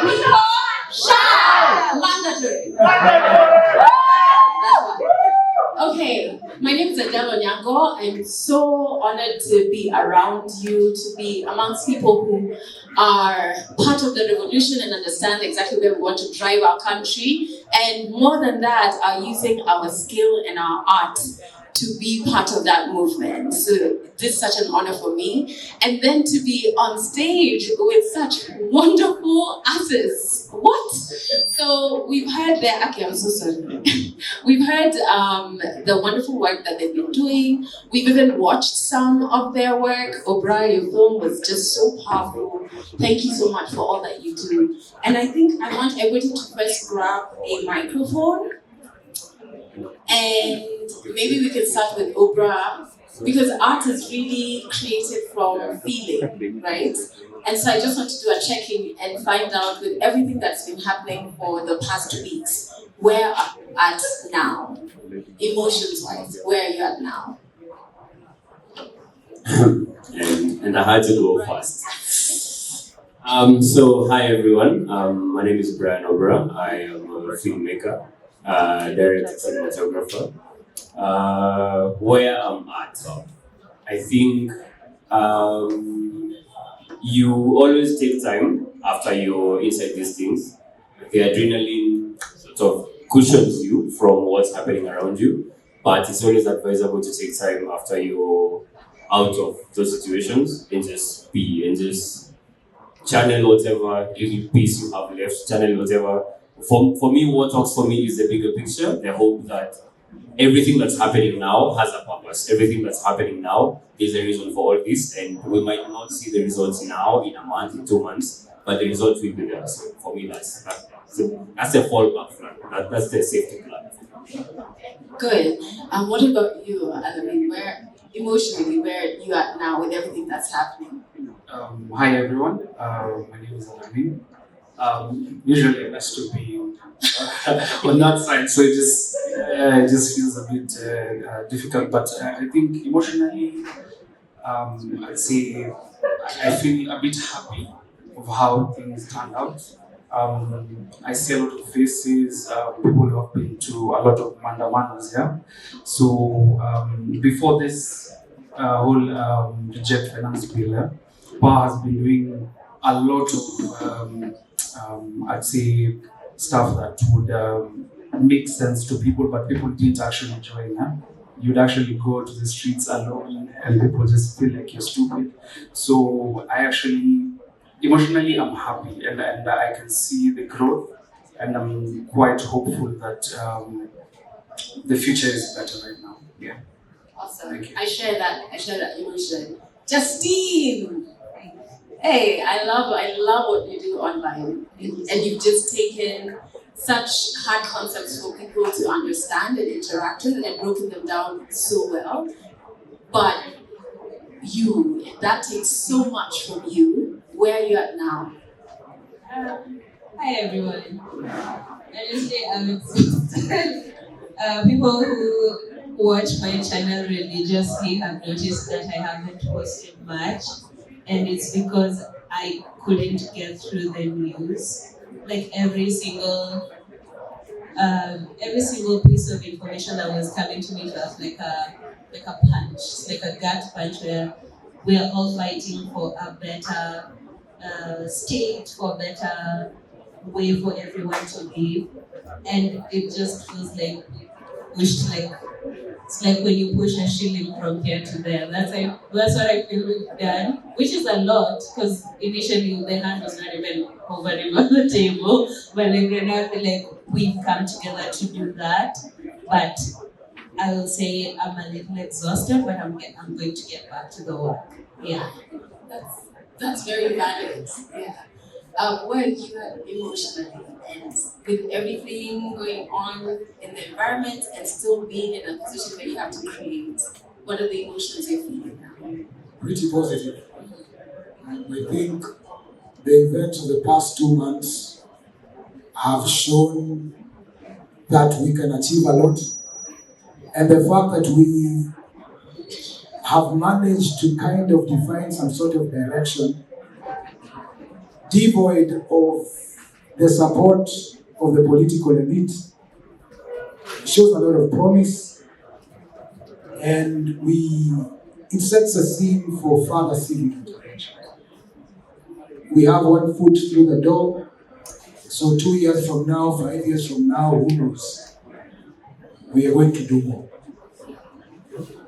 people shall. Mandatory. Okay, my name is Adele Onyango. I'm so honored to be around you, to be amongst people who are part of the revolution and understand exactly where we want to drive our country. And more than that, are using our skill and our art to be part of that movement. So this is such an honor for me. And then to be on stage with such wonderful artists. What? So we've heard their, okay, I'm so sorry. We've heard the wonderful work that they've been doing. We've even watched some of their work. Obra, your film was just so powerful. Thank you so much for all that you do. And I think I want everybody to first grab a microphone. And maybe we can start with Obra, because art is really created from feeling, right? And so I just want to do a check-in and find out, with everything that's been happening for the past 2 weeks, where are you at now? Emotions-wise, where are you at now? and I had to go fast. So hi everyone, my name is Brian Obra. I am a filmmaker, director, cinematographer. Where I'm at, I think you always take time after you're inside these things. The adrenaline sort of cushions you from what's happening around you, but it's always advisable to take time after you're out of those situations and just be and just channel whatever little piece you have left, channel whatever. For me, what talks for me is the bigger picture, the hope that everything that's happening now has a purpose. Everything that's happening now is a reason for all this, and we might not see the results now in a month, in 2 months, but the results will be there. So for me, that's a fallback plan. That's the safety plan. Good. What about you, Alamin? Where emotionally, where are you at now with everything that's happening? Hi everyone, my name is Alamin. Usually I like to be on that side, so it just feels a bit difficult. But I think emotionally, I'd say I feel a bit happy of how things turned out. I see a lot of faces, people who have been to a lot of mandamanos here. So before this whole reject finance bill, PAR has been doing a lot of, I'd say, stuff that would make sense to people, but people didn't actually join. You'd actually go to the streets alone and people just feel like you're stupid. So I actually, emotionally, I'm happy and I can see the growth, and I'm quite hopeful that the future is better right now. Yeah. Awesome. Thank you. I share that emotion. Justine! Hey, I love what you do online. And you've just taken such hard concepts for people to understand and interact with and broken them down so well. But that takes so much from you. Where are you at now? Hi everyone. Honestly, people who watch my channel religiously have noticed that I haven't posted much, and it's because I couldn't get through the news. Like every single piece of information that was coming to me felt like a punch, like a gut punch, where we are all fighting for a better state, for a better way for everyone to live, and it just feels like it's like when you push a shilling from here to there. That's what I feel we've done, which is a lot, because initially the hand was not even hovering on the table, but like right now I feel like we've come together to do that. But I will say I'm a little exhausted, but I'm going to get back to the work. Yeah. That's very valid. Yeah. Where are you at emotionally, and with everything going on in the environment and still being in a position where you have to create? What are the emotions you're feeling now? Pretty positive. I think the events of the past 2 months have shown that we can achieve a lot. And the fact that we have managed to kind of define some sort of direction devoid of the support of the political elite. It shows a lot of promise, and it sets a scene for further civic intervention. We have one foot through the door, so 2 years from now, 5 years from now, who knows? We are going to do more.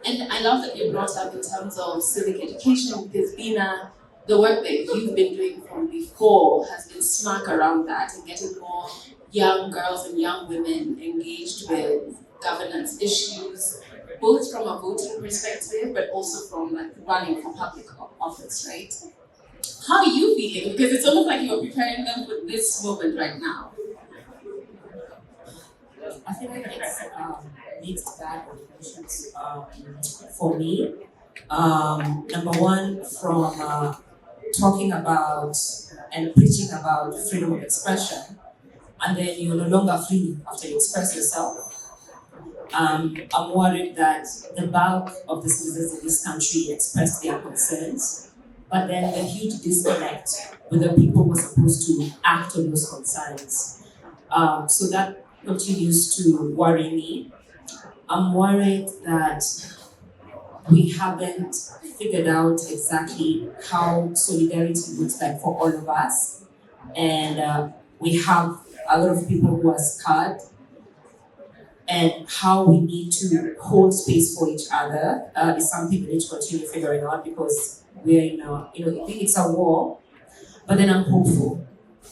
And I love that you brought up in terms of civic education, because Bina, the work that you've been doing from before has been smack around that and getting more young girls and young women engaged with governance issues, both from a voting perspective, but also from like running for public office, right? How are you feeling? Because it's almost like you're preparing them for this moment right now. I think it's mixed bag of emotions for me. Number one, from talking about and preaching about freedom of expression, and then you're no longer free after you express yourself. I'm worried that the bulk of the citizens in this country express their concerns, but then the huge disconnect with the people who are supposed to act on those concerns. So that continues to worry me. I'm worried that we haven't figured out exactly how solidarity looks like for all of us. And we have a lot of people who are scared, and how we need to hold space for each other is something we need to continue figuring out, because we're in a, it's a war. But then I'm hopeful.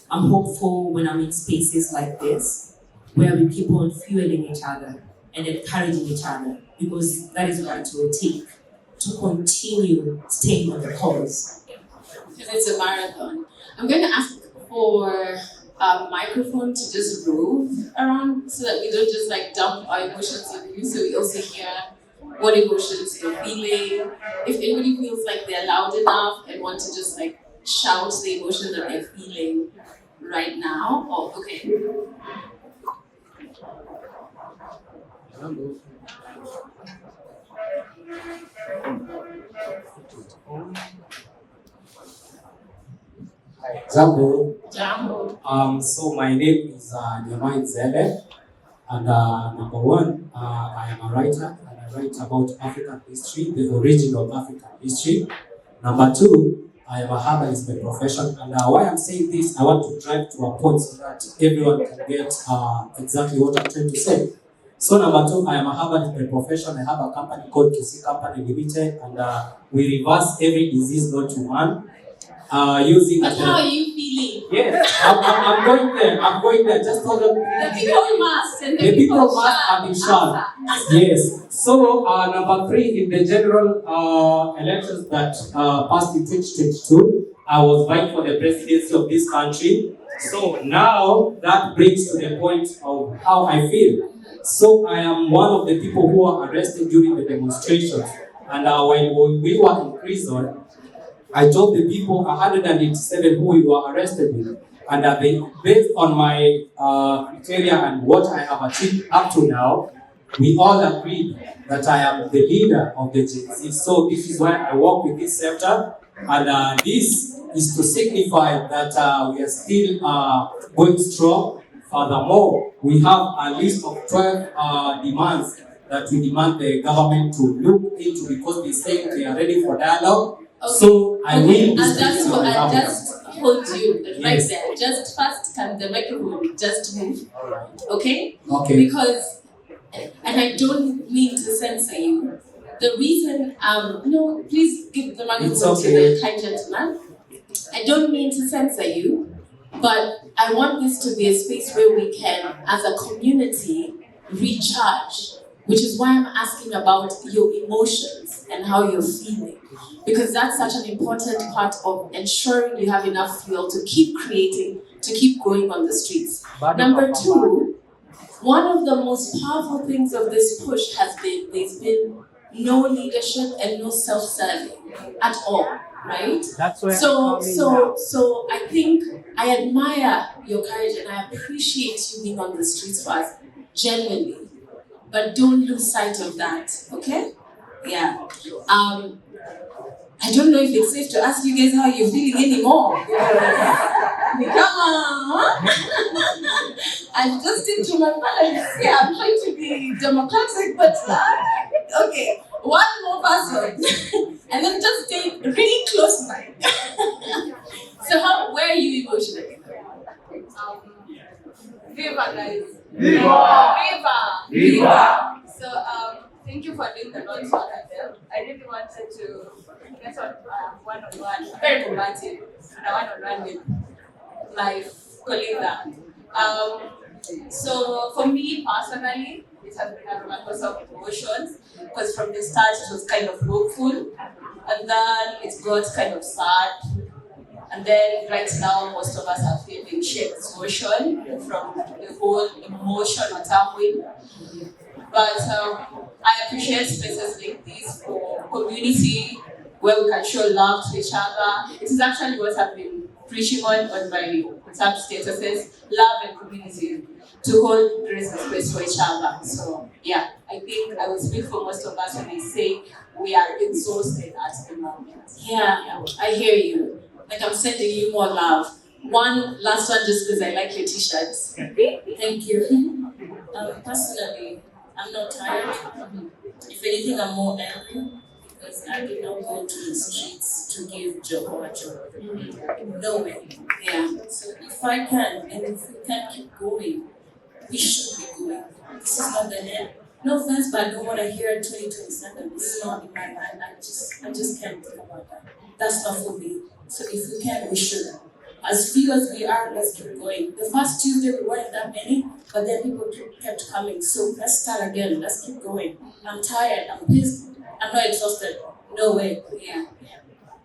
I'm hopeful when I'm in spaces like this, where we keep on fueling each other and encouraging each other, because that is what it will take to continue staying on the cause. Because it's a marathon. I'm going to ask for a microphone to just move around so that we don't just like dump our emotions on you, so we also hear what emotions you're feeling. If anybody feels like they're loud enough and want to just like shout the emotion that they're feeling right now. Oh, okay. Jambo. Jambo. So my name is Nyamai Zele, and number one, I am a writer, and I write about African history, the origin of African history. Number two, I am a herbalist by profession, and why I'm saying this, I want to drive to a point so that everyone can get exactly what I'm trying to say. So number two, I am a herbalist by profession. I have a company called QC Company Limited, and we reverse every disease known to man. Using But how are you feeling? Yes, I'm going there. I'm going there. Just hold on. The people must, and The people must have been shunned. Yes. So number three, in the general elections that passed in 2022, I was vying for the presidency of this country. So now that brings to the point of how I feel. So I am one of the people who were arrested during the demonstrations, and when we were in prison, I told the people 187 who we were arrested with, and they, based on my criteria and what I have achieved up to now, we all agreed that I am the leader of the Gen Z. So this is why I work with this sector, and this is to signify that we are still going strong. Furthermore, we have a list of 12 demands that we demand the government to look into, because they say they are ready for dialogue. Okay. So I will I'll just hold you right Yes. there. Just first, can the microphone just move? Okay? Okay. Because, and I don't mean to censor you. The reason, no, please give the microphone It's to okay. the kind gentleman. I don't mean to censor you, but I want this to be a space where we can, as a community, recharge, which is why I'm asking about your emotions and how you're feeling. Because that's such an important part of ensuring you have enough fuel to keep creating, to keep going on the streets. Number two, one of the most powerful things of this push has been there's been no leadership and no self-serving at all, right? That's where So I think I admire your courage and I appreciate you being on the streets for us, genuinely. But don't lose sight of that, okay? Yeah. I don't know if it's safe to ask you guys how you're feeling anymore. Come on. I've just into my balance. Yeah, I'm trying to be democratic, but okay. One more person. And then just stay really close by. So where are you emotionally? Viva, guys. Viva! Viva! So, thank you for doing the launch for Adele. I really wanted to get on one-on-one, very romantic, one-on-one with my colleague. So, for me personally, it has been a roller coaster of emotions because from the start it was kind of hopeful, and then it got kind of sad. And then right now, most of us are feeling shared exhaustion from the whole emotional turmoil. But I appreciate spaces like this for community where we can show love to each other. It is actually what I've been preaching on my WhatsApp statuses, love and community, to hold grace and space for each other. So yeah, I think I will speak for most of us when I say we are exhausted at the moment. Yeah, I hear you. Like I'm sending you more love. One last one just because I like your t-shirts. Thank you. Personally, I'm not tired. If anything, I'm more angry because I did not go to the streets to give Jehovah joy. No way. Yeah. So if I can, and if we can keep going, we should be going. This is not the end. No offense, but I don't want to hear 2027. This is not in my mind. I just can't think about that. That's not for me. So if we can, we should. As few as we are, let's keep going. The first Tuesday we weren't that many, but then people kept coming. So let's start again. Let's keep going. I'm tired. I'm pissed. I'm not exhausted. No way. Yeah.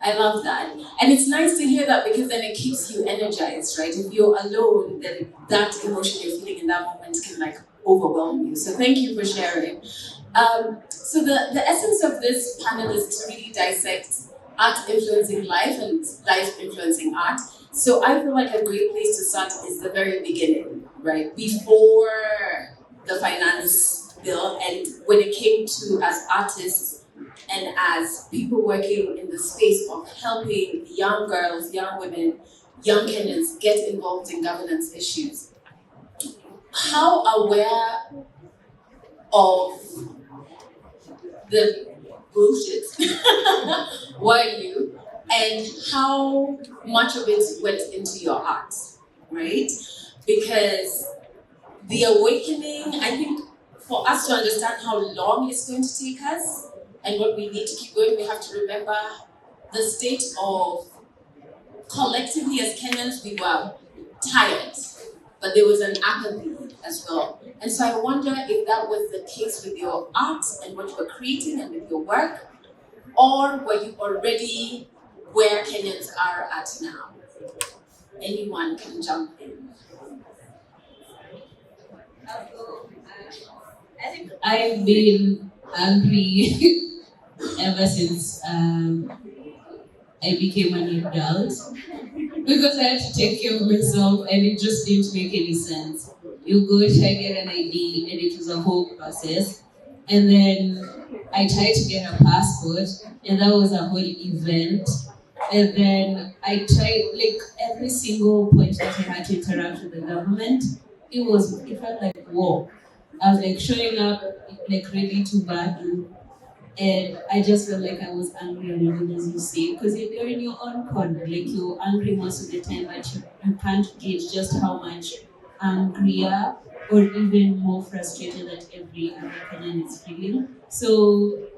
I love that. And it's nice to hear that because then it keeps you energized, right? If you're alone, then that emotion you're feeling in that moment can like overwhelm you. So thank you for sharing. So the essence of this panel is to really dissect art influencing life and life influencing art. So I feel like a great place to start is the very beginning, right? Before the finance bill, and when it came to as artists and as people working in the space of helping young girls, young women, young Kenyans get involved in governance issues. How aware of the bullshit were you, and how much of it went into your art, right? Because the awakening, I think for us to understand how long it's going to take us and what we need to keep going, we have to remember the state of, collectively as Kenyans, we were tired, but there was an apathy as well. And so I wonder if that was the case with your art and what you were creating and with your work, or were you already where Kenyans are at now? Anyone can jump in. I think I've been angry ever since I became an adult because I had to take care of myself and it just didn't make any sense. You go try get an ID and it was a whole process. And then I tried to get a passport and that was a whole event. And then I tried, like, every single point that I had to interact with the government, it felt like war. I was like showing up, like ready to battle. And I just felt like I was angry alone, as you say, because you're in your own corner. Like, you're angry most of the time, but you can't gauge just how much angrier or even more frustrated that every other Kenyan is feeling. So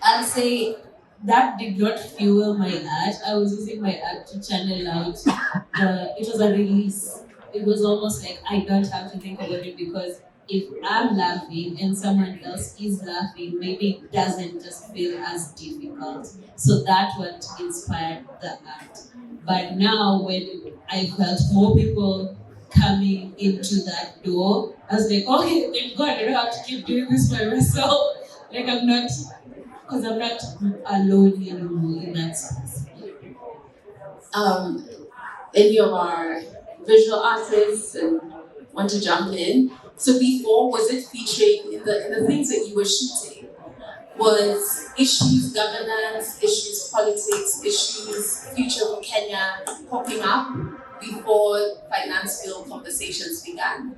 I'll say that did not fuel my art. I was using my art to channel out. It was a release. It was almost like I don't have to think about it because if I'm laughing and someone else is laughing, maybe it doesn't just feel as difficult. So that's what inspired the art. But now when I felt more people coming into that door, I was like, okay, thank God I don't have to keep doing this by myself. Like I'm not alone anymore in that sense. And you are visual artists and want to jump in. So before, was it featuring in the things that you were shooting? was issues, governance, issues, politics, issues, future for Kenya popping up before finance bill conversations began?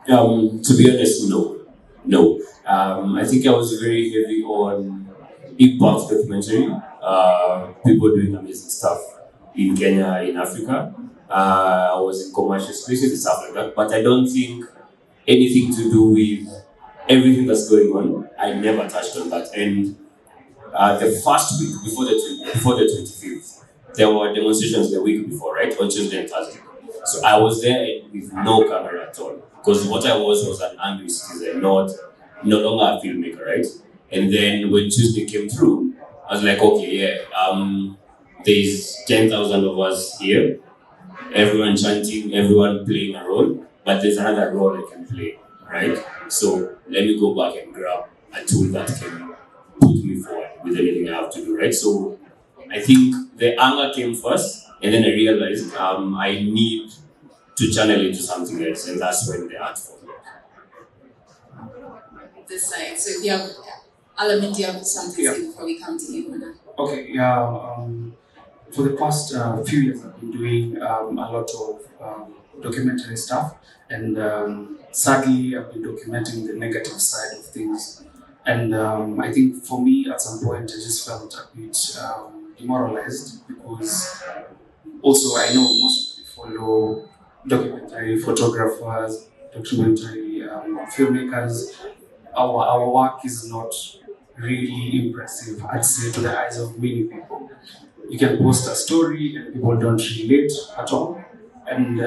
To be honest, no. I think I was very heavy on impact documentary. People doing amazing stuff in Kenya, in Africa. I was in commercial spaces and stuff like that, but I don't think anything to do with everything that's going on. I never touched on that. And the first week before the 25th, there were demonstrations the week before, right, on Tuesday and Thursday. So I was there with no camera at all, because what I was an angry citizen, no longer a filmmaker, right? And then when Tuesday came through, I was like, okay, there's 10,000 of us here, everyone chanting, everyone playing a role, but there's another role I can play, right? So let me go back and grab a tool that can put me forward with anything I have to do, right? So I think the anger came first, and then I realized I need to channel into something else, and that's when the art formed. This side. So if you have Alamin, do you have something to say before we come to you? Okay, for the past few years, I've been doing a lot of documentary stuff, and sadly, I've been documenting the negative side of things. And I think for me, at some point, I just felt a bit demoralized, because also I know most people follow documentary photographers, documentary filmmakers. Our work is not really impressive, I'd say, to the eyes of many people. You can post a story and people don't relate at all. And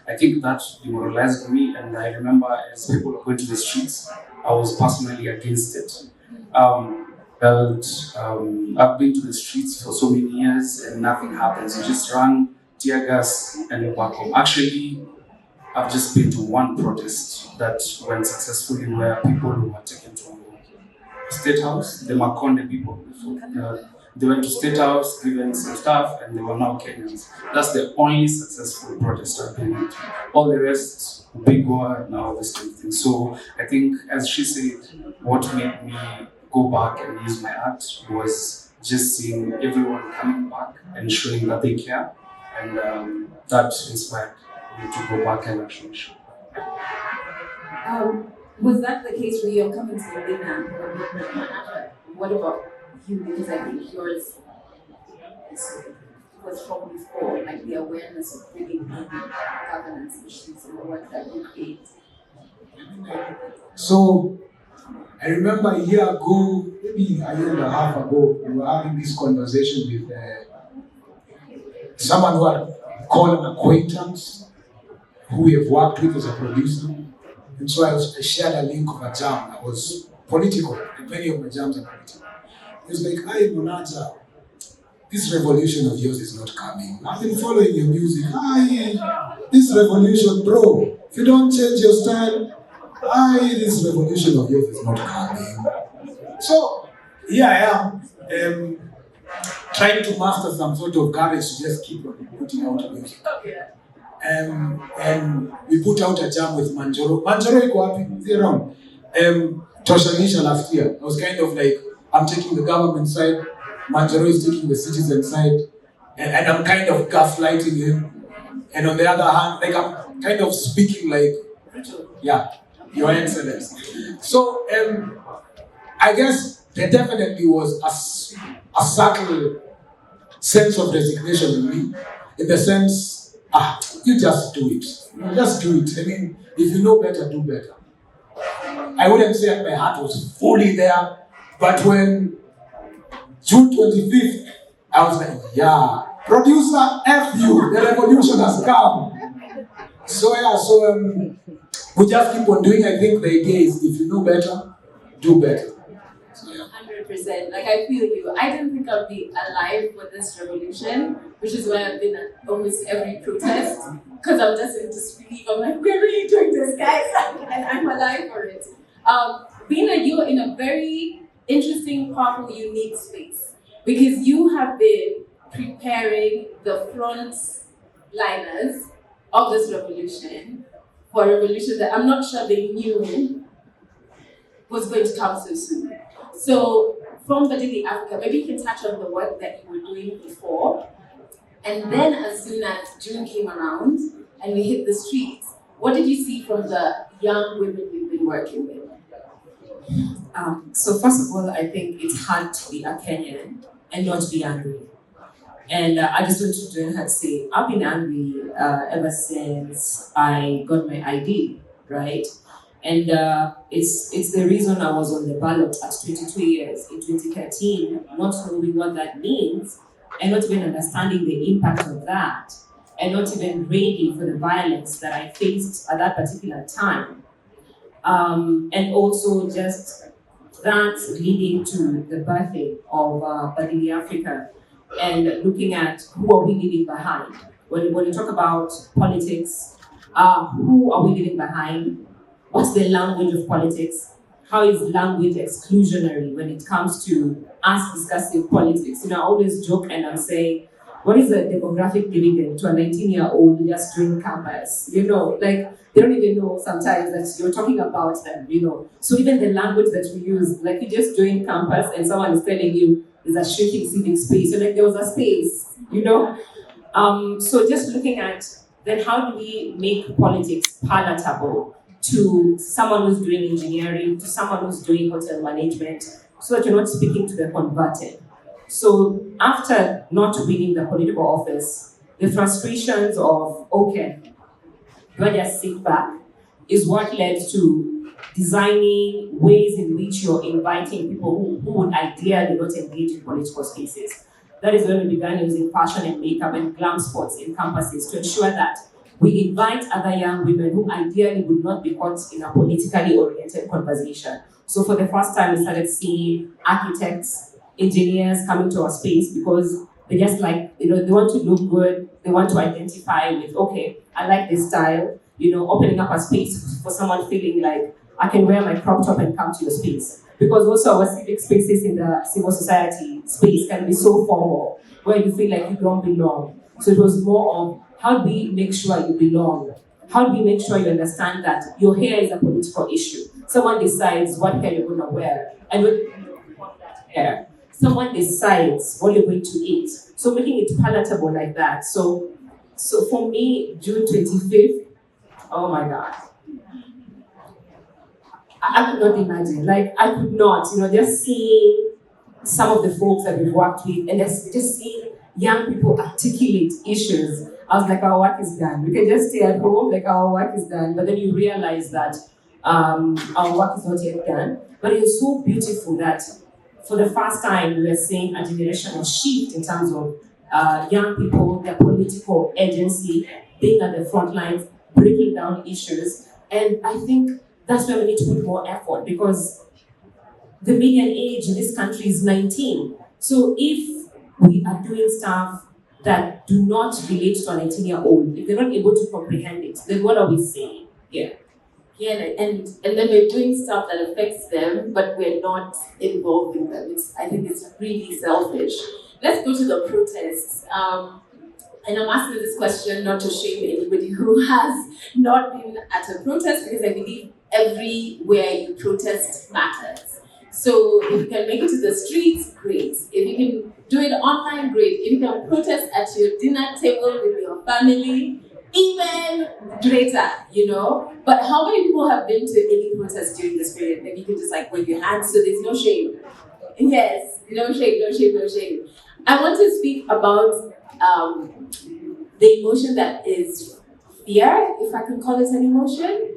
I think that demoralized me. And I remember as people were going to the streets, I was personally against it. I've been to the streets for so many years and nothing happens. You just run, tear gas, and you're back home. Actually, I've just been to one protest that went successfully, where people were taken to State House, the Makonde people. They went to State House, given some stuff, and they were now Kenyans. That's the only successful protest I've been to. All the rest, big war, and all this kind of thing. So I think, as she said, what made me go back and use my art was just seeing everyone coming back and showing that they care. And that inspired me to go back and actually show. Was that the case when you're coming to the dinner? What about you? Because I think yours was from before, like the awareness of really being governance issues and the work that you create. So I remember a year ago, maybe a year and a half ago, we were having this conversation with someone who had called an acquaintance who we have worked with as a producer. And so I shared a link of a jam that was political, and many of my jams are political. He was like, "Hi, Monata, this revolution of yours is not coming. I've been following your music. Hi, this revolution, bro. If you don't change your style, this revolution of yours is not coming." So here I am, trying to master some sort of courage to just keep on putting out music. And we put out a jam with Manjoro. Manjoro iko wapi? Is he around? Toshanisha last year. I was kind of like, I'm taking the government side, Manjoro is taking the citizen side, and I'm kind of gaslighting him. And on the other hand, like, I'm kind of speaking like, yeah, Your Excellency. So I guess there definitely was a subtle sense of resignation in me, in the sense, you just do it. Just do it. I mean, if you know better, do better. I wouldn't say that my heart was fully there, but when June 25th, I was like, yeah, producer, F you, the revolution has come. So we just keep on doing. I think the idea is, if you know better, do better. So, yeah. 100%. Like, I feel you. I didn't think I'd be alive for this revolution, which is why I've been at almost every protest, because I'm just in disbelief. I'm like, we're really doing this, guys, and I'm alive for it. You're in a very interesting, powerful, unique space, because you have been preparing the front liners of this revolution for a revolution that I'm not sure they knew was going to come so soon. So from Badili Africa, maybe you can touch on the work that you were doing before. And then as soon as June came around and we hit the streets, what did you see from the young women you've been working with? So first of all, I think it's hard to be a Kenyan and not be angry. And I just want to join her to say, I've been angry ever since I got my ID, right? And it's the reason I was on the ballot at 22 years in 2013, not knowing what that means, and not even understanding the impact of that, and not even ready for the violence that I faced at that particular time. And also just that leading to the birthing of Badili Africa and looking at who are we leaving behind. When you talk about politics, who are we leaving behind? What's the language of politics? How is language exclusionary when it comes to us discussing politics? You know, I always joke and I'm saying, what is the demographic dividend to a 19-year-old just doing campus? You know, like they don't even know sometimes that you're talking about them, you know. So even the language that we use, like you just join campus and someone is telling you there's a shrinking seating space. So like there was a space, you know. So just looking at then how do we make politics palatable to someone who's doing engineering, to someone who's doing hotel management, so that you're not speaking to the converted. So after not winning the political office, the frustrations of, okay, do I just sit back, is what led to designing ways in which you're inviting people who would ideally not engage in political spaces. That is when we began using fashion and makeup and glam spots in campuses to ensure that we invite other young women who ideally would not be caught in a politically oriented conversation. So for the first time, we started seeing architects, engineers coming to our space because they just like, you know, they want to look good, they want to identify with, okay, I like this style, you know, opening up a space for someone feeling like I can wear my crop top and come to your space. Because also our civic spaces in the civil society space can be so formal, where you feel like you don't belong. So it was more of, how do we make sure you belong? How do we make sure you understand that your hair is a political issue? Someone decides what hair you're going to wear. And with hair, someone decides what you're going to eat. So making it palatable like that. So for me, June 25th, oh my God. I could not imagine. Like, I could not, you know, just seeing some of the folks that we've worked with and just seeing young people articulate issues. I was like, our work is done. We can just stay at home, like our work is done. But then you realize that our work is not yet done. But it is so beautiful that for the first time we are seeing a generational shift in terms of young people, their political agency, being at the front lines, breaking down issues. And I think that's where we need to put more effort because the median age in this country is 19. So if we are doing stuff that do not relate to a 19-year-old, if they're not able to comprehend it, then what are we saying? Yeah. Yeah, and then we're doing stuff that affects them, but we're not involving them. I think it's really selfish. Let's go to the protests. And I'm asking this question not to shame anybody who has not been at a protest, because I believe everywhere you protest matters. So if you can make it to the streets, great. If you can do it online, great. If you can protest at your dinner table with your family, even greater, you know. But how many people have been to any protest during this period? Maybe you can just like wave your hands, so there's no shame. Yes, no shame, no shame, no shame. I want to speak about the emotion that is fear, if I can call it an emotion,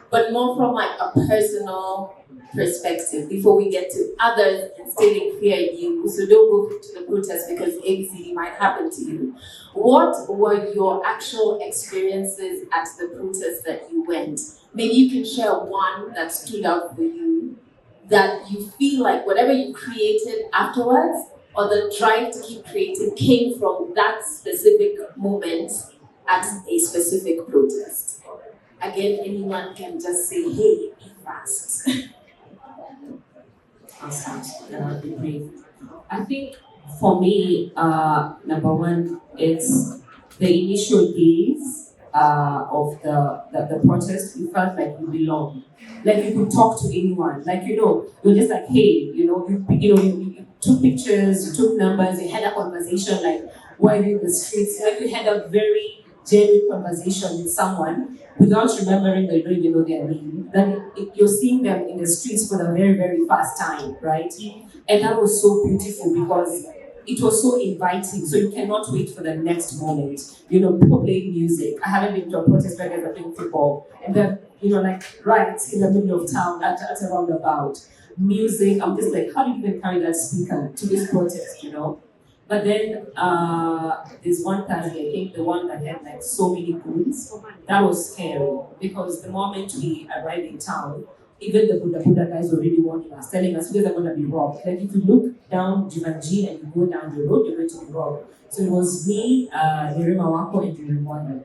but more from like a personal perspective before we get to others instilling fear in you. So don't go to the protest because ABCD might happen to you. What were your actual experiences at the protest that you went? Maybe you can share one that stood out for you, that you feel like whatever you created afterwards or the drive to keep creating came from that specific moment at a specific protest. Again, anyone can just say, hey, be fast. I'll start and I'll be brief. I think for me, number one, it's the initial days of the protest, you felt like you belong. Like you could talk to anyone. Like, you're just like, hey, you took pictures, you took numbers, you had a conversation like while you're in the streets. Like you had a very genuine conversation with someone without remembering that you don't even know their name. Then you're seeing them in the streets for the very, very first time, right? And that was so beautiful because it was so inviting. So you cannot wait for the next moment. People playing music. I haven't been to a protest where they're playing football. And then, like right in the middle of town at a roundabout. Music. I'm just like, how do you even carry that speaker to this protest, But then there's one Thursday, I think the one that had like so many goons. That was scary because the moment we arrived in town, even the Buddha guys were really warning us, telling us you guys are going to be robbed. Like if you look down Jivanji and you go down the road, you're going to be robbed. So it was me, Nerima Wako, and Jeremiah.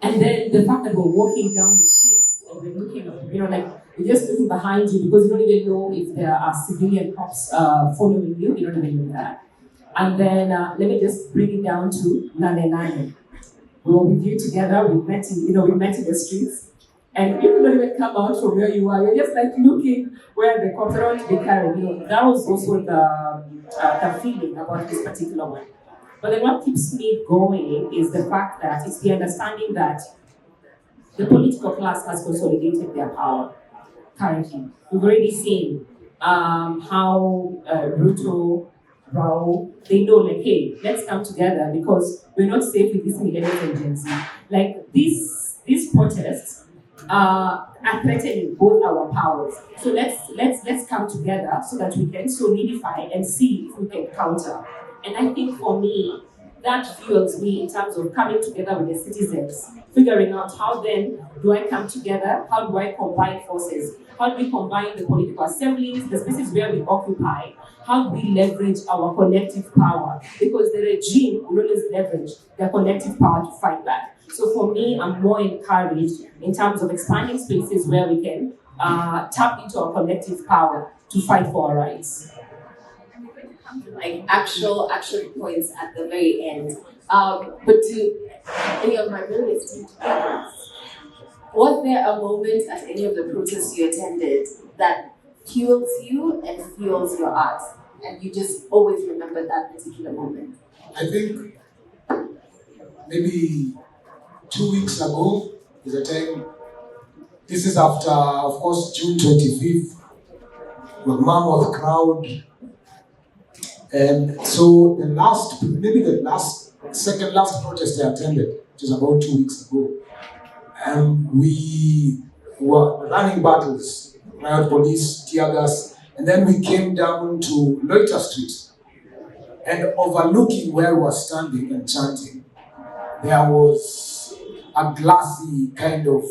And then the fact that we're walking down the streets and we're looking, we're just looking behind you because you don't even know if there are civilian cops following you. You don't even know that. And then let me just bring it down to Nane. We were with you together. We met in the streets. And you don't even come out from where you are. You're just like looking where the cops are to be carried. That was also the feeling about this particular one. But then what keeps me going is the fact that it's the understanding that the political class has consolidated their power currently. We've already seen how Ruto, Rao, they know like, hey, let's come together because we're not safe with this millennial agency. Like these protests are threatening both our powers. So let's come together so that we can solidify and see if we can counter. And I think for me, that fuels me in terms of coming together with the citizens, figuring out how then do I come together, how do I combine forces, how do we combine the political assemblies, the spaces where we occupy, how do we leverage our collective power? Because the regime will always leverage their collective power to fight back. So for me, I'm more encouraged in terms of expanding spaces where we can tap into our collective power to fight for our rights. Like actual points at the very end. But to any of my real estate friends, was there a moment at any of the protests you attended that fuels you and fuels your art, and you just always remember that particular moment? I think maybe 2 weeks ago is a time. This is after, of course, June 25th, with mammoth crowd. And so second last protest I attended, which is about 2 weeks ago, we were running battles, riot police, tear gas, and then we came down to Loiter Street, and overlooking where we were standing and chanting, there was a glassy kind of,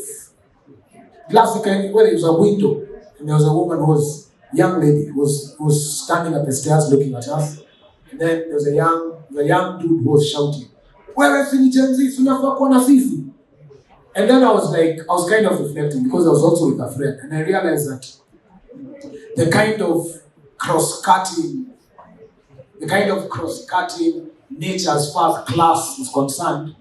where there was a window, and there was a woman who was young lady who was standing at the stairs looking at us. And then there was a young dude who was shouting, "Wewe si ni Gen Z, tunafaa kuwa na sisi." And then I was kind of reflecting because I was also with a friend, and I realized that the kind of cross-cutting nature as far as class is concerned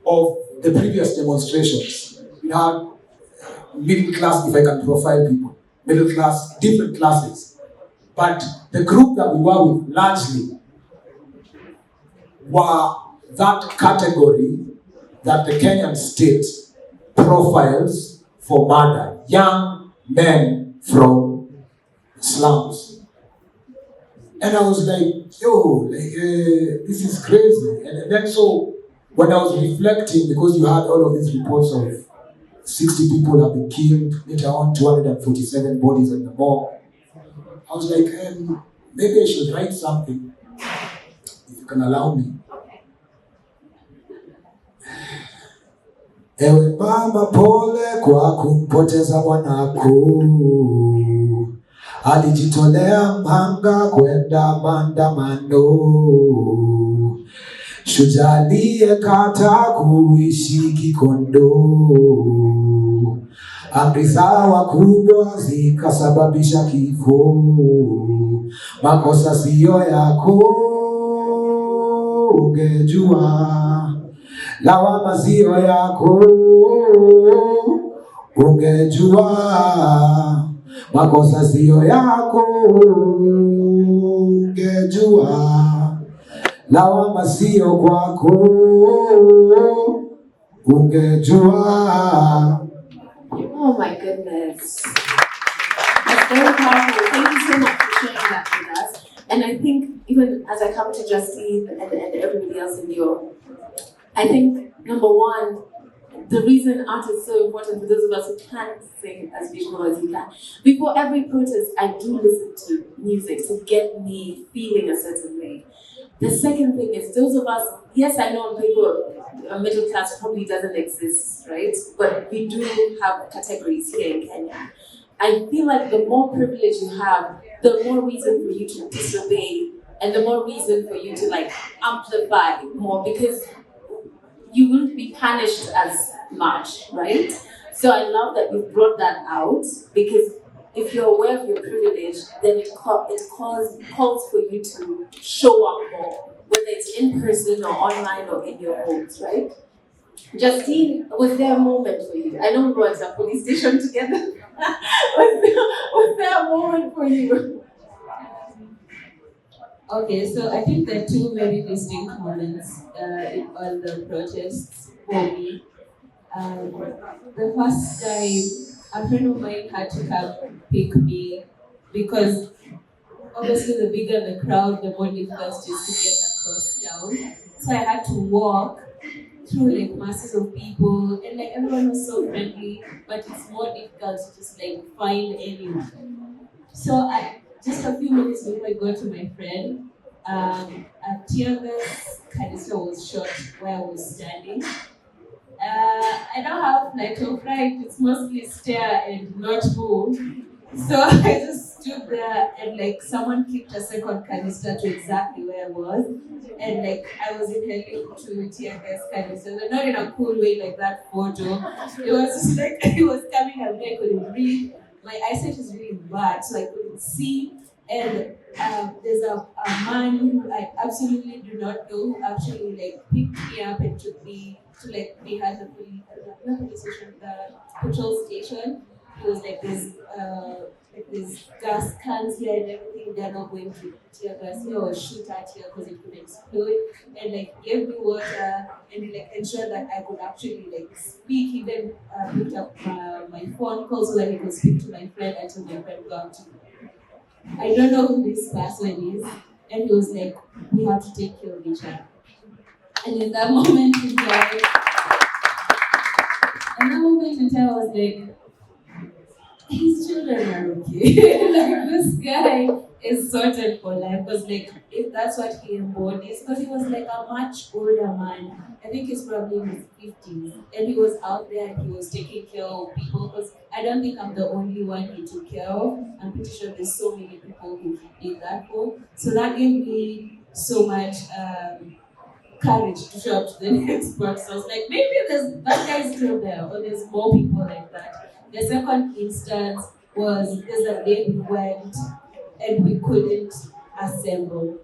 of the previous demonstrations. We had middle class, if I can profile people, middle class, different classes. But the group that we were with largely were that category that the Kenyan state profiles for murder, young men from slums. And I was like, this is crazy. And then so when I was reflecting, because you had all of these reports of 60 people have been killed, later on 247 bodies in the morgue, I was like, maybe I should write something, if you can allow me. Ewe mama pole kwa kumpoteza mwanako, alijitolea mhanga kwenda maandamano, shujaa aliyekata kuishi kikondo, amri za wakubwa zikasababisha kifo, makosa siyo yako ungejua, lawama sio yako, ungejua makosa sio yako, ungejua lawama sio kwako, ungejua. Oh my goodness. That's very powerful. Thank you so much for sharing that with us. And I think even as I come to Justine and everybody else in your, I think number one, the reason art is so important for those of us who can't sing as beautiful as you can. Before every protest, I do listen to music to get me feeling a certain way. The second thing is those of us, yes, I know on paper a middle class probably doesn't exist, right? But we do have categories here in Kenya. I feel like the more privilege you have, the more reason for you to disobey and the more reason for you to like amplify more because you wouldn't be punished as much, right? So I love that you brought that out because if you're aware of your privilege, then it calls for you to show up more, whether it's in person or online or in your homes, right? Justine, was there a moment for you? I know we were at a police station together. was there a moment for you? Okay, so I think there are two very distinct moments in all the protests for me. The first time, a friend of mine had to come pick me because obviously the bigger the crowd, the more difficult it is to get across town. So I had to walk through like masses of people and like everyone was so friendly, but it's more difficult to just like find anyone. So just a few minutes before I got to my friend, a tear gas canister was shot where I was standing. I don't have flight or fright, it's mostly stare and not move. So I just stood there and like someone kicked a second canister to exactly where I was. And like I was inhaling to tear gas canister, but not in a cool way like that photo. It was just like it was coming at me, I couldn't breathe. My eyesight is really bad, so I couldn't see. And there's a man who I absolutely do not know who actually like picked me up and took me to like be at the police station, the patrol station. It was like there's gas cans here and everything. They're not going to tear gas here or shoot at here because it could explode. And like gave me water and like ensured that I could actually like speak. He then picked up my phone call so that he could speak to my friend until my friend got to me. I don't know who this person is. And he was like, we have to take care of each other. And in that moment in time, I was like, his children are okay. Like this guy is sorted for life because like if that's what he embodies, because he was like a much older man. I think he's probably in his 50s, and he was out there and he was taking care of people. Because I don't think I'm the only one he took care of. I'm pretty sure there's so many people who he did that for. So that gave me so much courage to show up to the next person. I was like, maybe that guy's still there, or there's more people like that. The second instance was there's a day we went and we couldn't assemble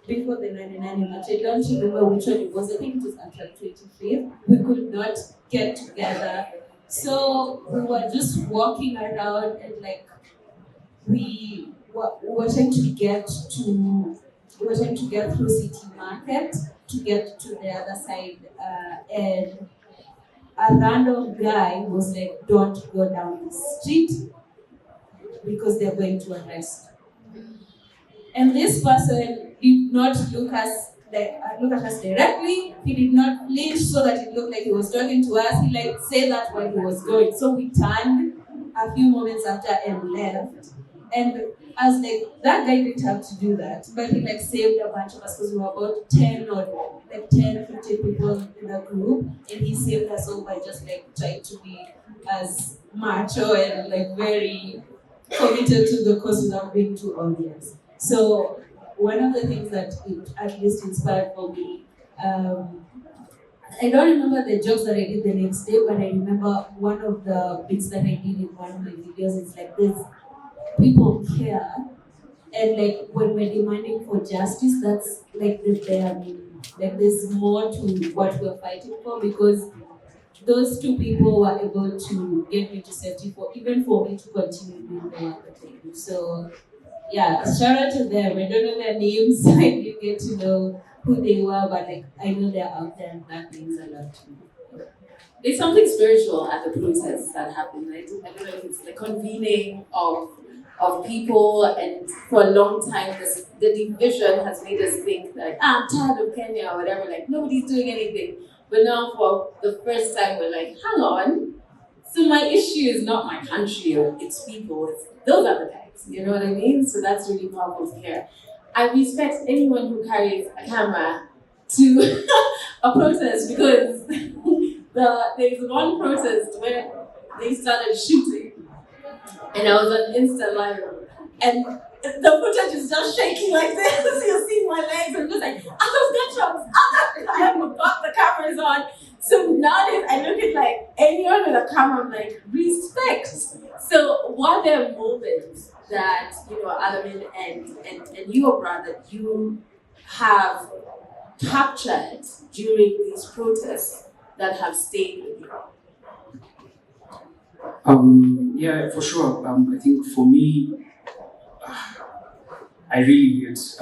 before the 99 march. I don't remember which one it was. I think it was after 25th. We could not get together. So we were just walking around and like we were trying to get through City Market to get to the other side and a random guy was like, don't go down the street because they're going to arrest you. And this person did not look at us directly. He did not flinch so that it looked like he was talking to us. He like said that while he was going. So we turned a few moments after and left. And I was like, that guy didn't have to do that, but he like saved a bunch of us because we were about 10 or like 10, 15 people in the group, and he saved us all by just like trying to be as macho and like very committed to the cause without being too obvious. So one of the things that it at least inspired for me, I don't remember the jokes that I did the next day, but I remember one of the bits that I did in one of my videos. It's like this. People care, and like when we're demanding for justice, that's like the bare minimum. like there's more to what we're fighting for, because those two people were able to get me to safety for me to continue doing the work that I do. So yeah, shout out to them. I don't know their names, I didn't get to know who they were, but like I know they're out there, and that means a lot to me. There's something spiritual at the process that happened. I don't know if it's the convening of people, and for a long time the division has made us think that I'm tired of Kenya or whatever, like nobody's doing anything. But now for the first time we're like, hang on, so my issue is not my country or its people, those are the guys, you know what I mean? So that's really powerful to hear. I respect anyone who carries a camera to a protest, because there's one protest where they started shooting, and I was on Insta Live, and the footage is just shaking like this. You see my legs, and just like, gunshots, I haven't got the cameras on. So nowadays I look at like anyone with a camera, I'm like, respect. So what are there moments that, you know, Alamin and your brother, you have captured during these protests that have stayed with you? Yeah, for sure. I think for me, I really hate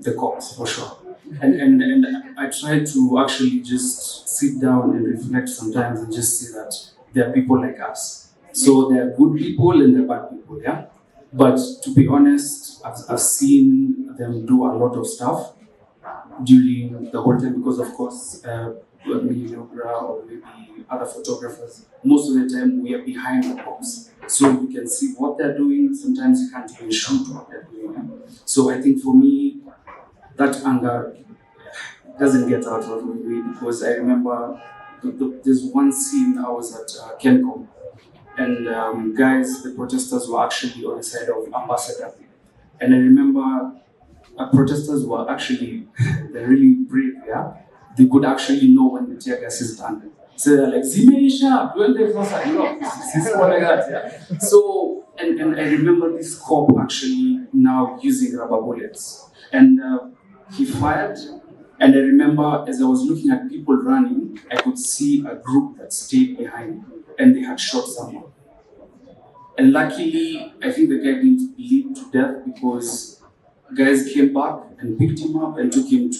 the cops, for sure. And I try to actually just sit down and reflect sometimes and just say that there are people like us. So there are good people and there are bad people, yeah? But to be honest, I've seen them do a lot of stuff during the whole time, because of course, maybe or maybe other photographers, most of the time we are behind the box. So you can see what they're doing, sometimes you can't even shoot what they're doing. Yeah? So I think for me, that anger doesn't get out of me, because I remember there's one scene I was at Kencom, and guys, the protesters were actually on the side of Ambassador. And I remember protesters were actually, they're really brave, yeah? They could actually know when the tear gas is done. So they're like, Zimeisha, when they first like that, yeah? So, and I remember this cop actually now using rubber bullets. And he fired. And I remember as I was looking at people running, I could see a group that stayed behind and they had shot someone. And luckily, I think the guy didn't bleed to death, because guys came back and picked him up and took him to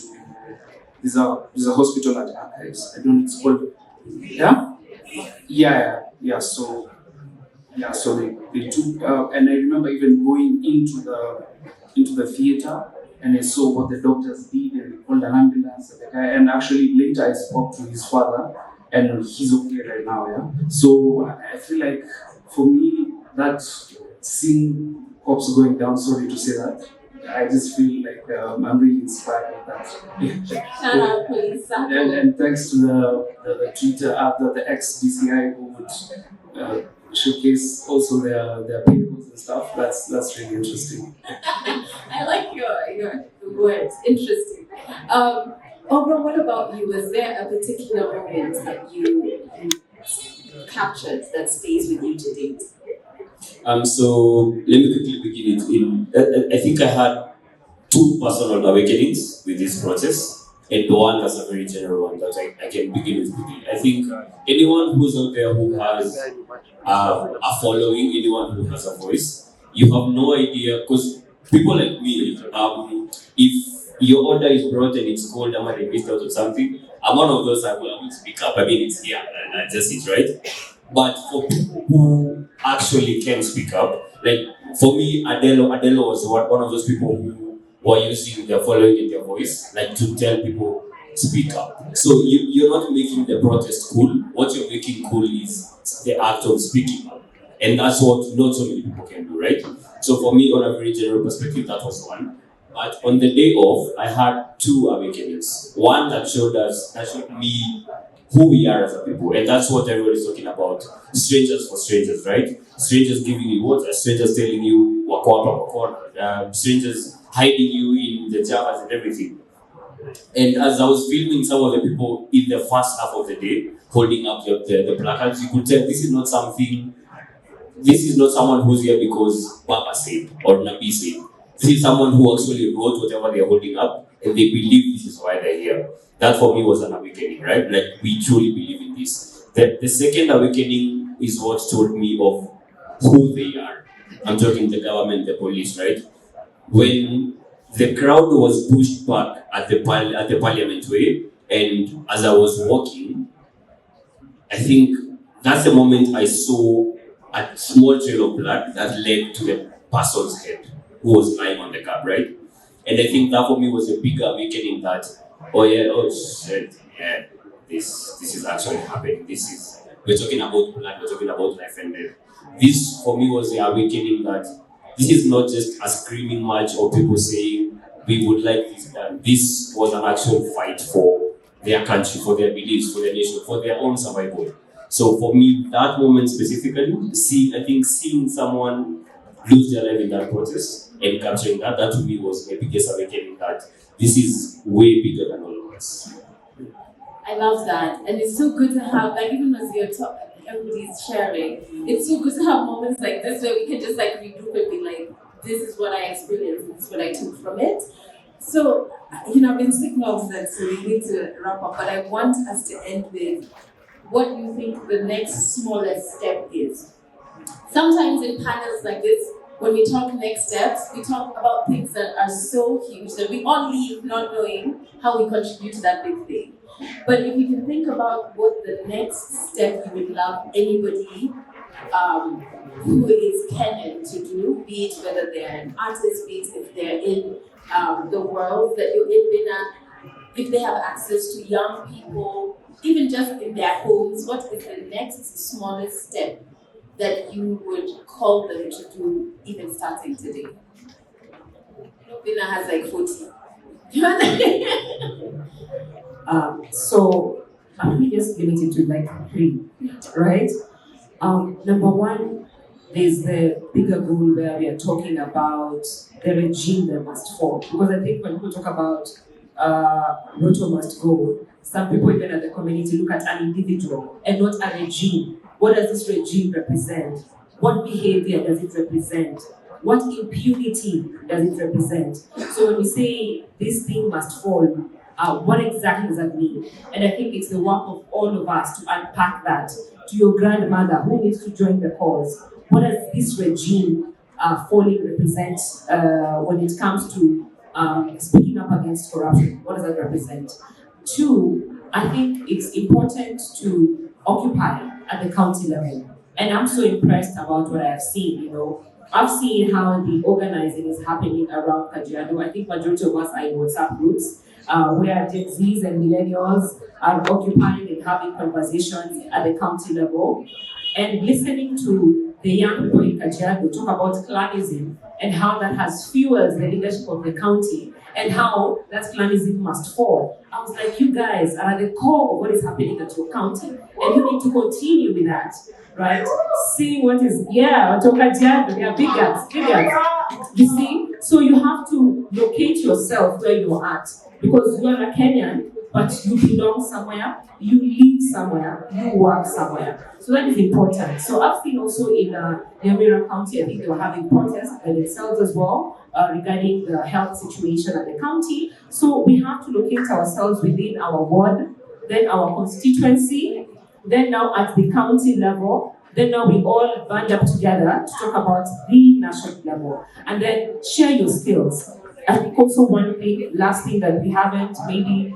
there's a hospital at Archives. I don't know, it's called, yeah. So they took, and I remember even going into the theater, and I saw what the doctors did, and they called an ambulance, and the guy, and actually later I spoke to his father, and he's okay right now, yeah. So I feel like for me, that seeing cops going down, sorry to say that, I just feel like I'm really inspired by that. Shout out police. And thanks to the Twitter app, the ex-DCI, who would showcase also their papers and stuff. That's really interesting. I like your words. Interesting. Obra, what about you? Was there a particular moment that you captured that stays with you to date? So let me quickly begin it. I think I had two personal awakenings with this process, and the one that's a very general one that I can begin with quickly. I think anyone who's out there who has a following, anyone who has a voice, you have no idea, because people like me, if your order is brought and it's called, I'm a missed out or something, I'm one of those I will speak up. I mean, it's here, and that's it, right? But for people who actually can speak up, like for me, Adelo was one of those people who were using their following and their voice, like to tell people, speak up. So you're not making the protest cool. What you're making cool is the act of speaking up. And that's what not so many people can do, right? So for me, on a very general perspective, that was one. But on the day off, I had two awakenings. One that showed me who we are as a people, and that's what everyone is talking about. Strangers for strangers, right? Strangers giving you water, strangers telling you wakwa, strangers hiding you in the Javas and everything. And as I was filming some of the people in the first half of the day, holding up the placards, you could tell this is not someone who's here because Papa said or Nabi said. This is someone who actually wrote whatever they're holding up and they believe this is why they're here. That for me was an awakening, right? Like, we truly believe in this. The second awakening is what told me of who they are. I'm talking the government, the police, right? When the crowd was pushed back at the Parliament Way, and as I was walking, I think that's the moment I saw a small trail of blood that led to the person's head who was lying on the curb, right? And I think that for me was a bigger awakening that, oh shit, yeah, this is actually happening. We're talking about blood, we're talking about life and death. This for me was the awakening that this is not just a screaming match or people saying we would like this done. This was an actual fight for their country, for their beliefs, for their nation, for their own survival. So for me, that moment specifically, seeing someone lose their life in that process and capturing that to me was my biggest awakening that this is way bigger than all of us. I love that. And it's so good to have, like, even as you're talking, everybody's sharing, it's so good to have moments like this where we can just like regroup and be like, this is what I experienced, this is what I took from it. So, I've been speaking of that, so we need to wrap up, but I want us to end with what you think the next smallest step is. Sometimes in panels like this, when we talk next steps, we talk about things that are so huge that we all leave not knowing how we contribute to that big thing. But if you can think about what the next step you would love anybody who is Kenyan to do, be it whether they're an artist, be it if they're in the world that you're in, Bina, if they have access to young people, even just in their homes, what is the next smallest step that you would call them to do, even starting today? Bina has like 40. So I'm just limited to like 3, right? Number 1, there's the bigger goal where we are talking about the regime that must fall. Because I think when people talk about Ruto must go, some people even at the community look at an individual and not a regime. What does this regime represent? What behavior does it represent? What impunity does it represent? So when we say this thing must fall, what exactly does that mean? And I think it's the work of all of us to unpack that. To your grandmother who needs to join the cause, what does this regime falling represent when it comes to speaking up against corruption? What does that represent? 2, I think it's important to occupy at the county level. And I'm so impressed about what I've seen, I've seen how the organizing is happening around Kajiado. I think majority of us are in WhatsApp groups where Gen Zs and millennials are occupying and having conversations at the county level and listening to the young people in Kajiado talk about clanism and how that has fueled the leadership of the county and how that clanism must fall. I was like, you guys are at the core of what is happening at your county and you need to continue with that. Right? Seeing what is, Kajiado, they are big guys. You see? So you have to locate yourself where you're at because you are a Kenyan, but you belong somewhere, you live somewhere, you work somewhere. So that is important. So I've seen also in Nyamira County, I think they were having protests by themselves as well regarding the health situation at the county. So we have to locate ourselves within our ward, then our constituency, then now at the county level, then now we all band up together to talk about the national level and then share your skills. I think also one thing, last thing that we haven't maybe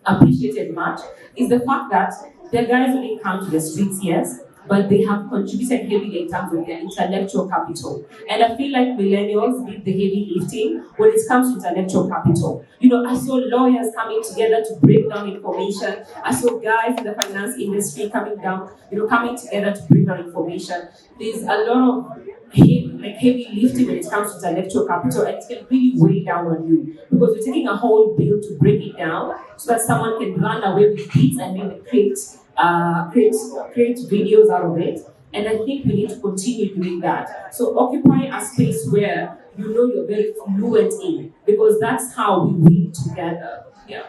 appreciated much is the fact that the guys only come to the streets, yes, but they have contributed heavily in terms of their intellectual capital. And I feel like millennials did the heavy lifting when it comes to intellectual capital. I saw lawyers coming together to break down information. I saw guys in the finance industry coming together to break down information. There's a lot of heavy lifting when it comes to intellectual capital, and it can really weigh down on you because you're taking a whole bill to break it down so that someone can run away with it and maybe create videos out of it. And I think we need to continue doing that. So occupy a space where you're very fluent in, because that's how we win together. Yeah.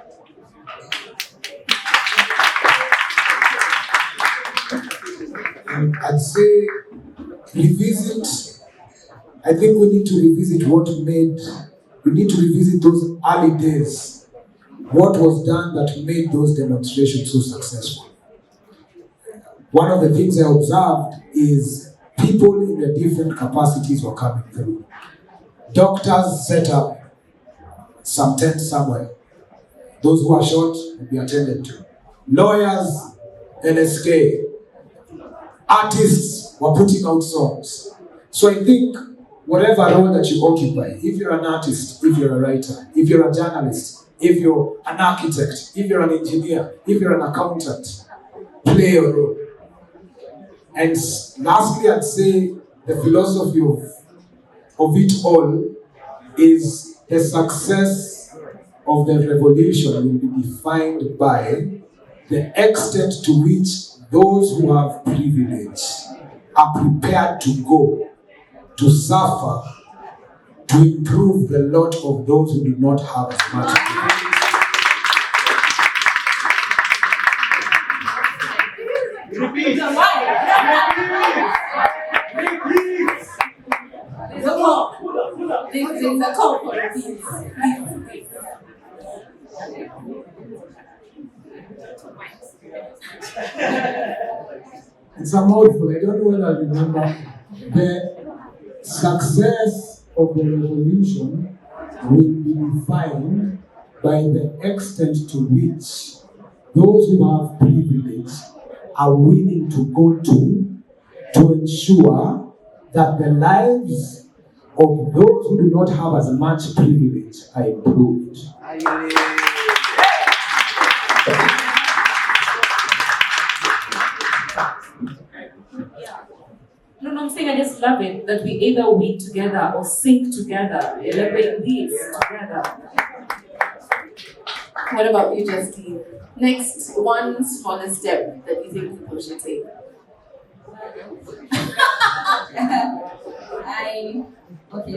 I'd say revisit. I think we need to revisit what made we need to revisit those early days. What was done that made those demonstrations so successful? One of the things I observed is people in their different capacities were coming through. Doctors set up some tent somewhere. Those who are short will be attended to. Lawyers, LSK, artists were putting out songs. So I think whatever role that you occupy, if you're an artist, if you're a writer, if you're a journalist, if you're an architect, if you're an engineer, if you're an accountant, play your role. And lastly, I'd say the philosophy of it all is the success of the revolution will be defined by the extent to which those who have privilege are prepared to go, to suffer, to improve the lot of those who do not have as much privilege. This is a call for peace. It's a mouthful. I don't know whether I remember. The success of the revolution will be defined by the extent to which those who have privilege are willing to go to ensure that the lives of those who do not have as much privilege are improved. No, I'm saying I just love it that we either win together or sink together, elevate this together. What about you, Justine? Next, one smaller step that you think people should take.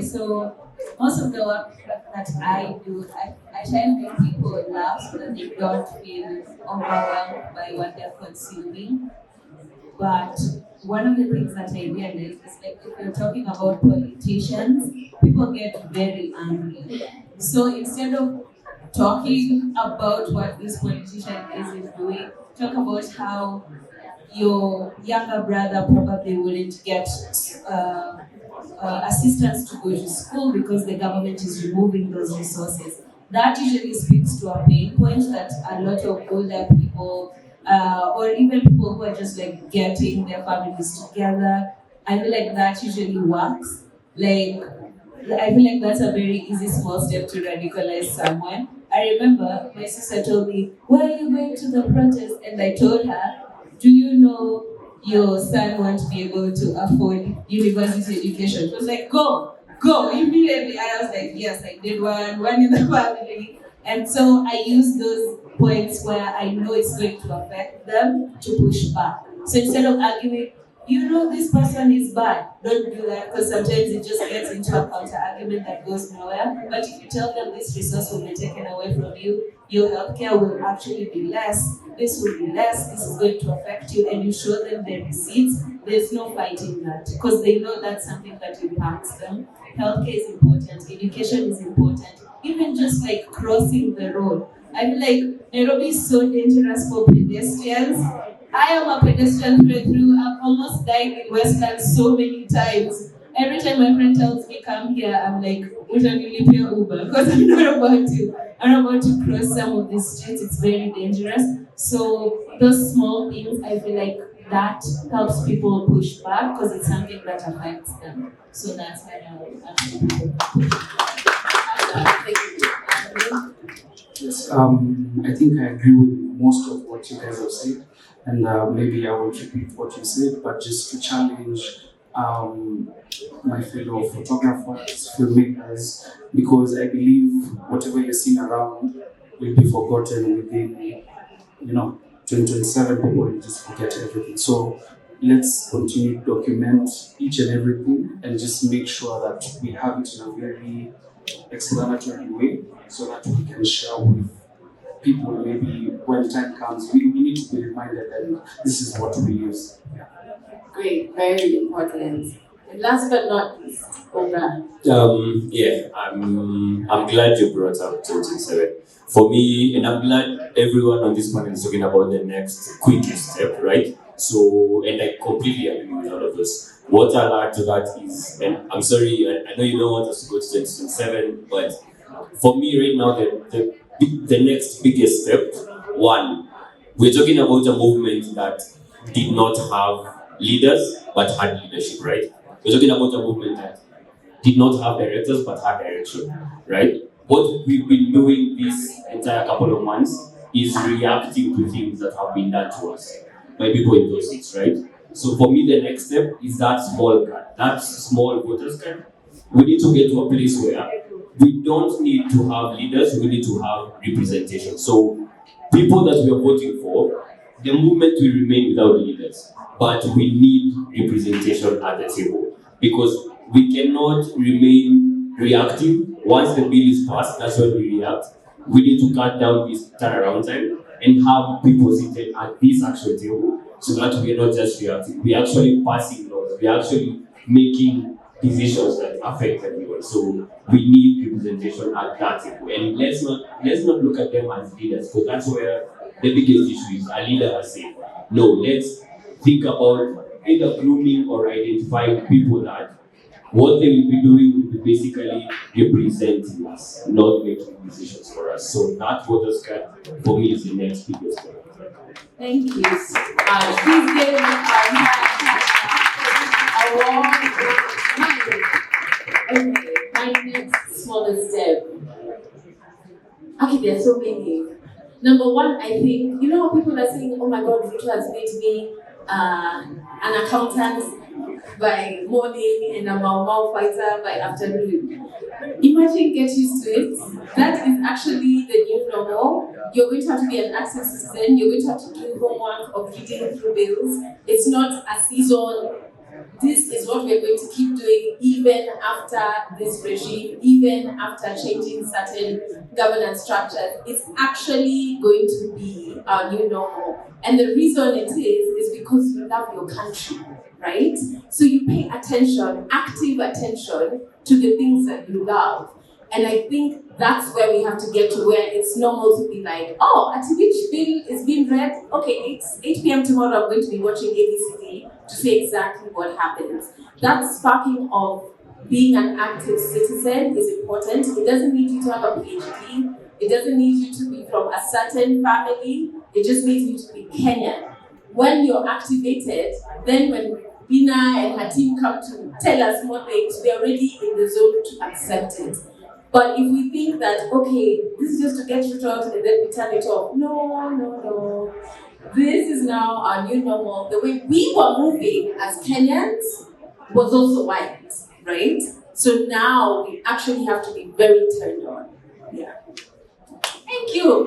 So most of the work that I do, I try and make people laugh so that they don't feel overwhelmed by what they're consuming. But one of the things that I realized is like if you're talking about politicians, people get very angry. So instead of talking about what this politician is doing, talk about how your younger brother probably wouldn't get assistance to go to school because the government is removing those resources. That usually speaks to a pain point that a lot of older people or even people who are just like getting their families together, I feel like that usually works. Like, I feel like that's a very easy small step to radicalize someone. I remember my sister told me, "Why are you going to the protest?" And I told her, "Do you know your son won't be able to afford university education?" She was like, go immediately. And I was like, yes, I did one in the family. And so I use those points where I know it's going to affect them to push back. So instead of arguing, this person is bad, don't do that, because sometimes it just gets into a counter argument that goes nowhere. But if you tell them this resource will be taken away from you, your healthcare will actually be less, this will be less, this is going to affect you, and you show them the receipts, there's no fighting that, because they know that's something that impacts them. Healthcare is important, education is important, even just like crossing the road. I feel like Nairobi is so dangerous for pedestrians. I am a pedestrian through. I've almost died in Westlands so many times. Every time my friend tells me come here, I'm like, utanilipia Uber, because I'm not about to cross some of these streets. It's very dangerous. So those small things, I feel like that helps people push back because it's something that affects them. So that's how I actually people push back. Yes, I think I agree with most of what you guys have said, and maybe I will repeat what you said, but just to challenge my fellow photographers, filmmakers, because I believe whatever you're seeing around will be forgotten within, 2027, people will just forget everything. So let's continue to document each and everything and just make sure that we have it in a very explanatory way so that we can share with people maybe when the time comes. We need to be reminded that this is what we use. Yeah. Great, very important. And last but not least, Oga. I'm glad you brought up 27. For me, and I'm glad everyone on this panel is talking about the next quickest step, right? So, and I completely agree with all of this. What I'll add to that is, and I'm sorry, I know you don't want us to go to 2027, but for me right now, the next biggest step, one, we're talking about a movement that did not have leaders but had leadership, right? We're talking about a movement that did not have directors but had direction, right? What we've been doing this entire couple of months is reacting to things that have been done to us by people in those seats, right? So for me, the next step is that small voters card. We need to get to a place where we don't need to have leaders, we need to have representation. So people that we are voting for, the movement will remain without leaders, but we need representation at the table because we cannot remain reactive. Once the bill is passed, that's when we react. We need to cut down this turnaround time and have people seated at this actual table so that we are not just reacting. We are actually passing laws. We are actually making decisions that affect everyone. So we need representation at that table. And let's not look at them as leaders, because that's where the biggest issue is. A leader has said, no, let's think about either grooming or identifying people that what they will be doing will be basically representing us, not making decisions for us. So that voters card for me is the next biggest one. Thank you so much. Please give me a warm Okay, my next smallest step. Okay, there are so many. Number one, I think, you know how people are saying, oh my God, Ruto has made me an accountant by morning and a Mau fighter by afternoon. Imagine, get used to it. That is actually the new normal. You're going to have to be an active citizen. You're going to have to do homework of reading through bills. It's not a season. This is what we're going to keep doing even after this regime, even after changing certain governance structures. It's actually going to be our new normal. And the reason it is because you love your country, right? So you pay attention, active attention to the things that you love. And I think that's where we have to get to, where it's normal to be like, oh, at which bill is being read? Okay, it's 8 p.m. tomorrow, I'm going to be watching ABCD to see exactly what happens. That sparking of being an active citizen is important. It doesn't need you to have a PhD. It doesn't need you to be from a certain family. It just needs you to be Kenyan. When you're activated, then when Bina and her team come to tell us more things, we're already in the zone to accept it. But if we think that, okay, this is just to get rid of and then we turn it off, no. This is now our new normal. The way we were moving as Kenyans was also wild, right? So now we actually have to be very turned on. Yeah. Thank you.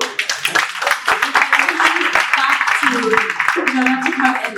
Back to grammatical and